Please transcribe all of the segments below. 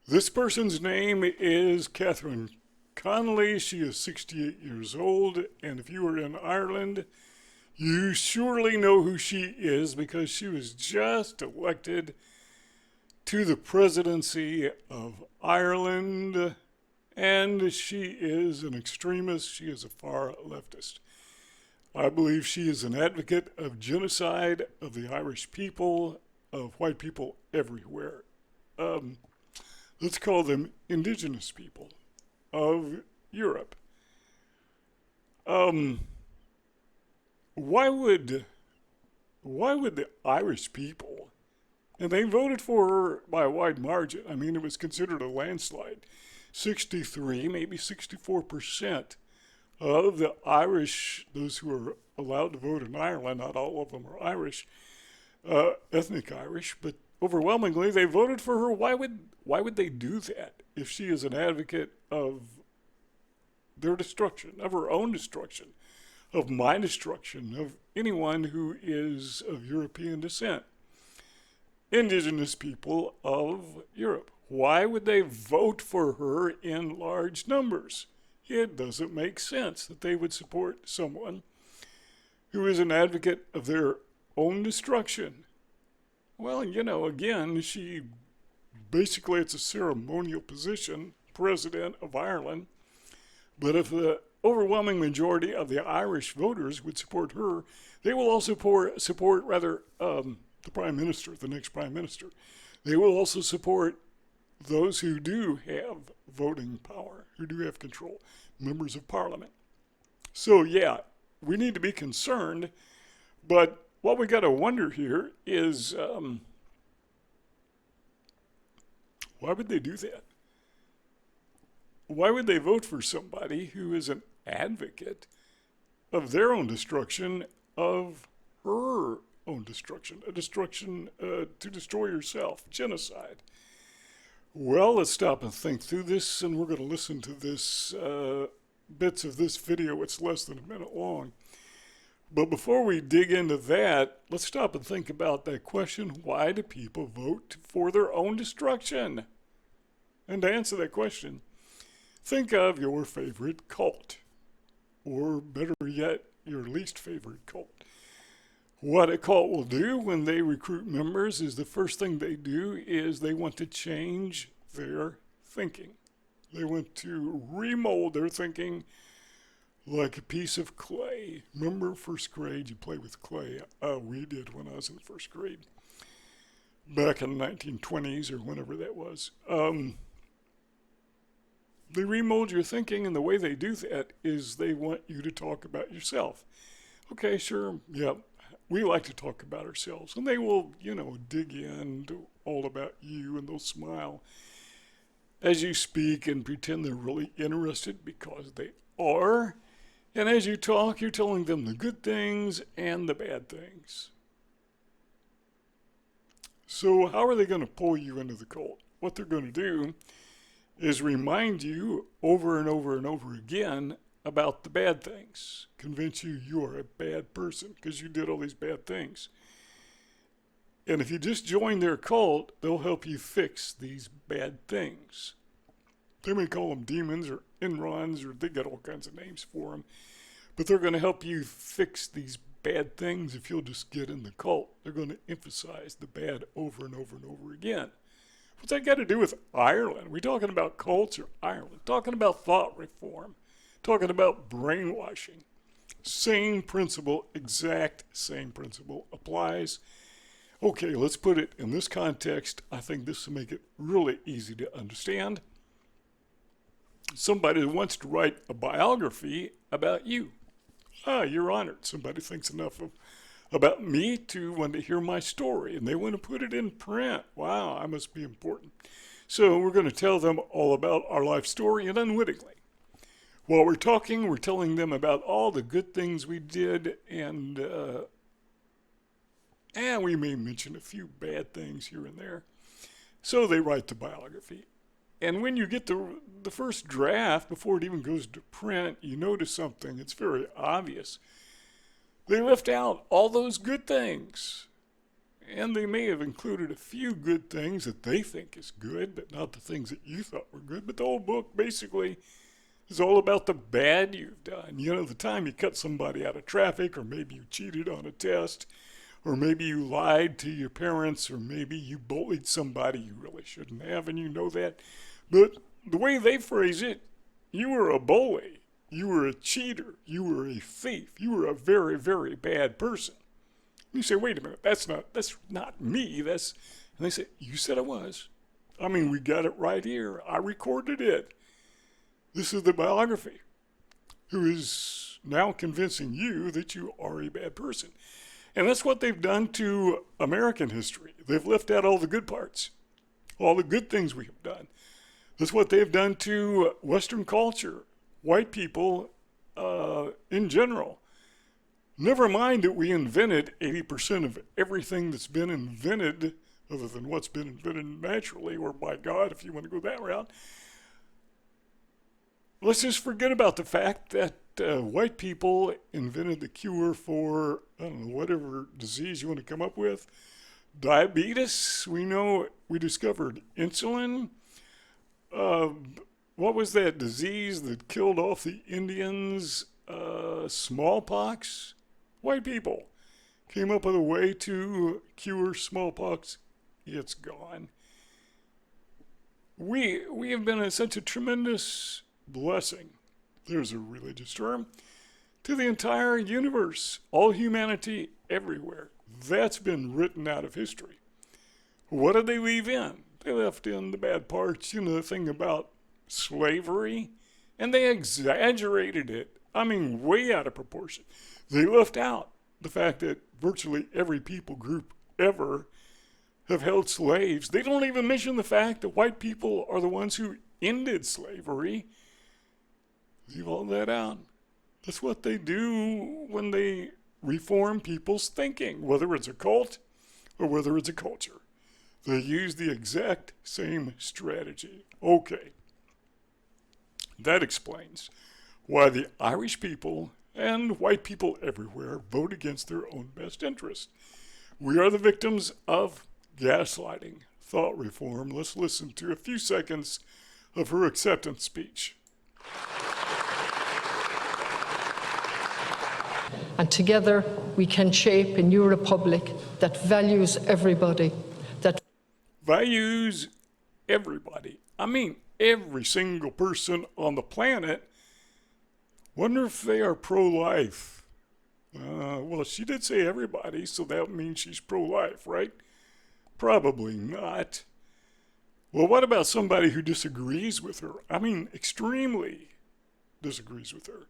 This person's name is Catherine Connolly. She is 68 years old, and if you are in Ireland, you surely know who she is because she was just elected to the presidency of Ireland, and she is an extremist. She is a far leftist. I believe she is an advocate of genocide of the Irish people, of white people everywhere. Um, let's call them indigenous people of Europe. Um, why would the Irish people, and they voted for her by a wide margin. I mean, it was considered a landslide. 63, maybe 64% of the Irish, those who are allowed to vote in Ireland, not all of them are Irish, ethnic Irish, but overwhelmingly they voted for her. Why would they do that if she is an advocate of their destruction, of her own destruction, of my destruction, of anyone who is of European descent? Indigenous people of Europe. Why would they vote for her in large numbers? It doesn't make sense that they would support someone who is an advocate of their own destruction. Well, again, she basically, it's a ceremonial position, president of Ireland. But if the overwhelming majority of the Irish voters would support her, they will also support the prime minister, the next prime minister. They will also support those who do have voting power, who do have control, members of parliament. So yeah, we need to be concerned, but what we got to wonder here is why would they do that? Why would they vote for somebody who is an advocate of their own destruction, of her own destruction, a destruction to destroy yourself, genocide? Well, let's stop and think through this, and we're going to listen to this bits of this video. It's less than a minute long. But before we dig into that, let's stop and think about that question: why do people vote for their own destruction? And to answer that question, think of your favorite cult, or better yet, your least favorite cult. What a cult will do when they recruit members is the first thing they do is they want to change their thinking. They want to remold their thinking like a piece of clay. Remember first grade, you play with clay? We did when I was in first grade, back in the 1920s or whenever that was. They remold your thinking, and the way they do that is they want you to talk about yourself. Okay, sure, yeah, we like to talk about ourselves, and they will, dig into all about you, and they'll smile as you speak and pretend they're really interested because they are. And as you talk, you're telling them the good things and the bad things. So how are they going to pull you into the cult? What they're going to do is remind you over and over and over again about the bad things, convince you are a bad person because you did all these bad things. And if you just join their cult, they'll help you fix these bad things. They may call them demons or Enrons, or they got all kinds of names for them. But they're going to help you fix these bad things if you'll just get in the cult. They're going to emphasize the bad over and over and over again. What's that got to do with Ireland? Are we talking about cults or Ireland? Talking about thought reform. Talking about brainwashing. Same principle, exact same principle applies. Okay, let's put it in this context. I think this will make it really easy to understand. Somebody wants to write a biography about you. You're honored. Somebody thinks enough about me to want to hear my story, and they want to put it in print. Wow, I must be important. So we're going to tell them all about our life story, and unwittingly, while we're talking, we're telling them about all the good things we did, and we may mention a few bad things here and there. So they write the biography. And when you get the first draft, before it even goes to print, you notice something. It's very obvious. They left out all those good things. And they may have included a few good things that they think is good, but not the things that you thought were good. But the whole book basically is all about the bad you've done. You know, the time you cut somebody out of traffic, or maybe you cheated on a test, or maybe you lied to your parents, or maybe you bullied somebody you really shouldn't have, and you know that. But the way they phrase it, you were a bully, you were a cheater, you were a thief, you were a very, very bad person. You say, wait a minute, that's not me. And they say, you said it was. I mean, we got it right here. I recorded it. This is the biography who is now convincing you that you are a bad person. And that's what they've done to American history. They've left out all the good parts, all the good things we have done. That's what they've done to Western culture, white people in general. Never mind that we invented 80% of everything that's been invented, other than what's been invented naturally or by God, if you want to go that route. Let's just forget about the fact that white people invented the cure for, I don't know, whatever disease you want to come up with. Diabetes, we know we discovered insulin. What was that disease that killed off the Indians? Smallpox? White people came up with a way to cure smallpox. It's gone. We have been such a tremendous blessing, there's a religious term, to the entire universe, all humanity everywhere. That's been written out of history. What did they leave in? They left in the bad parts, you know, the thing about slavery, and they exaggerated it. I mean, way out of proportion. They left out the fact that virtually every people group ever have held slaves. They don't even mention the fact that white people are the ones who ended slavery. Leave all that out. That's what they do when they reform people's thinking, whether it's a cult or whether it's a culture. They use the exact same strategy. Okay. That explains why the Irish people and white people everywhere vote against their own best interest. We are the victims of gaslighting, thought reform. Let's listen to a few seconds of her acceptance speech. And together we can shape a new republic that values everybody, that values everybody. I mean, every single person on the planet. Wonder if they are pro-life. Well, she did say everybody, so that means she's pro-life, right? Probably not. Well, what about somebody who disagrees with her? I mean, extremely disagrees with her.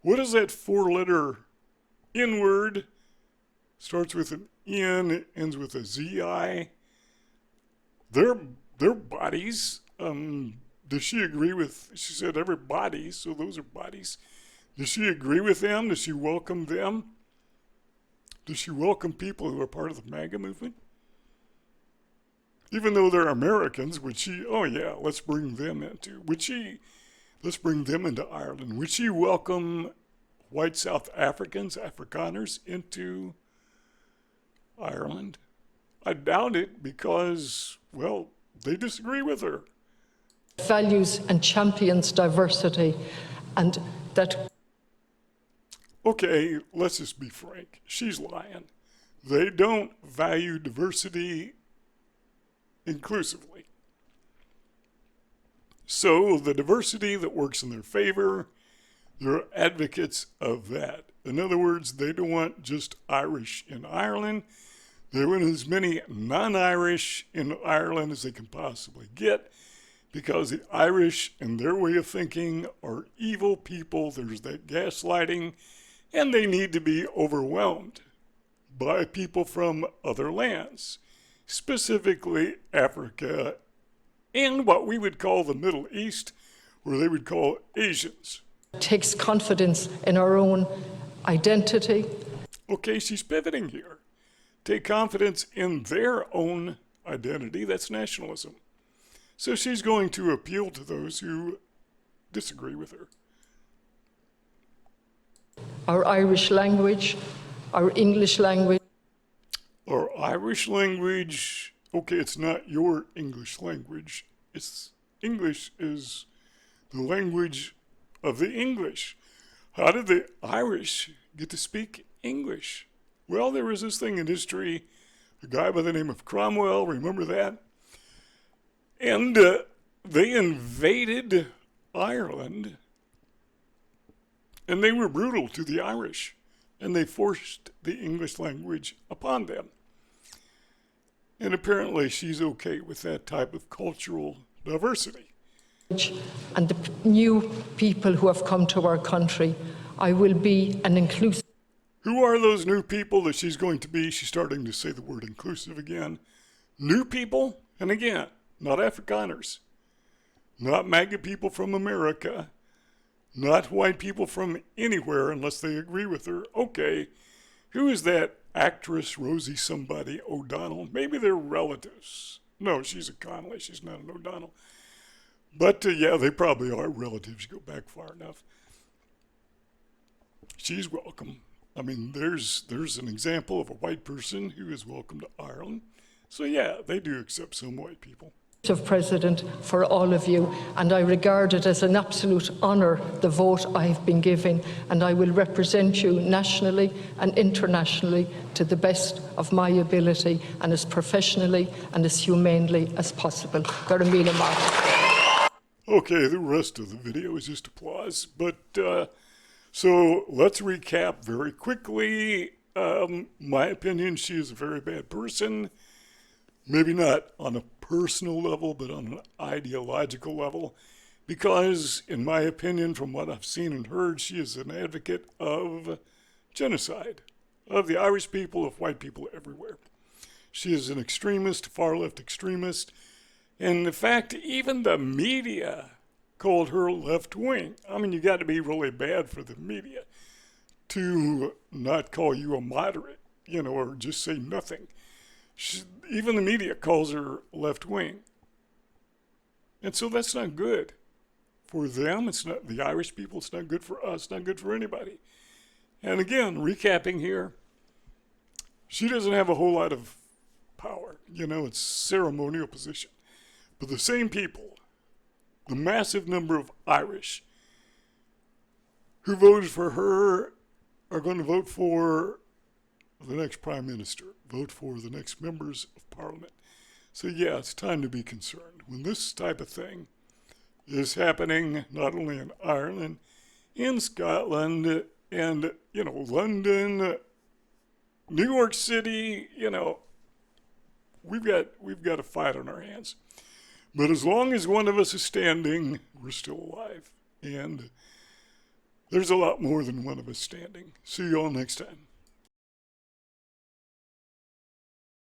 What is that four-letter N word? Starts with an N, ends with a Z-I. Their bodies. Does she agree with, she said everybody, so those are bodies. Does she agree with them? Does she welcome them? Does she welcome people who are part of the MAGA movement? Even though they're Americans, would she, oh yeah, let's bring them into, let's bring them into Ireland. Would she welcome white South Africans, Afrikaners, into Ireland? I doubt it because, well, they disagree with her. values and champions diversity, and that... Okay, let's just be frank. She's lying. They don't value diversity inclusively. So the diversity that works in their favor, they're advocates of that. In other words, they don't want just Irish in Ireland. They want as many non-Irish in Ireland as they can possibly get, because the Irish, in their way of thinking, are evil people. There's that gaslighting, and they need to be overwhelmed by people from other lands, specifically Africa and what we would call the Middle East, or they would call Asians. Takes confidence in our own identity. Okay, she's pivoting here. Take confidence in their own identity. That's nationalism. So she's going to appeal to those who disagree with her. Our Irish language, our English language. Our Irish language, okay, it's not your English language. English is the language of the English. How did the Irish get to speak English? Well, there was this thing in history, a guy by the name of Cromwell, remember that? And they invaded Ireland, and they were brutal to the Irish, and they forced the English language upon them. And apparently she's okay with that type of cultural diversity. And the new people who have come to our country, I will be an inclusive. Who are those new people that she's going to be? She's starting to say the word inclusive again. New people, and again, not Afrikaners, not MAGA people from America, not white people from anywhere unless they agree with her. Okay, who is that actress Rosie somebody O'Donnell? Maybe they're relatives. No, she's a Connolly. She's not an O'Donnell. But yeah, they probably are relatives. You go back far enough. She's welcome. I mean, there's an example of a white person who is welcome to Ireland. So yeah, they do accept some white people. President for all of you, and I regard it as an absolute honour, the vote I have been given, and I will represent you nationally and internationally to the best of my ability and as professionally and as humanely as possible. Okay, the rest of the video is just applause, but so let's recap very quickly. My opinion, she is a very bad person. Maybe not on a personal level, but on an ideological level. Because, in my opinion, from what I've seen and heard, she is an advocate of genocide, of the Irish people, of white people everywhere. She is an extremist, far-left extremist. And in fact, even the media called her left-wing. I mean, you got to be really bad for the media to not call you a moderate, or just say nothing. Even the media calls her left-wing. And so that's not good for them. It's not the Irish people. It's not good for us. It's not good for anybody. And again, recapping here, she doesn't have a whole lot of power. It's ceremonial position. But the same people, the massive number of Irish who voted for her are going to vote for the next prime minister, vote for the next members of parliament. So yeah, it's time to be concerned. When this type of thing is happening, not only in Ireland, in Scotland, and, London, New York City, we've got a fight on our hands. But as long as one of us is standing, we're still alive. And there's a lot more than one of us standing. See you all next time.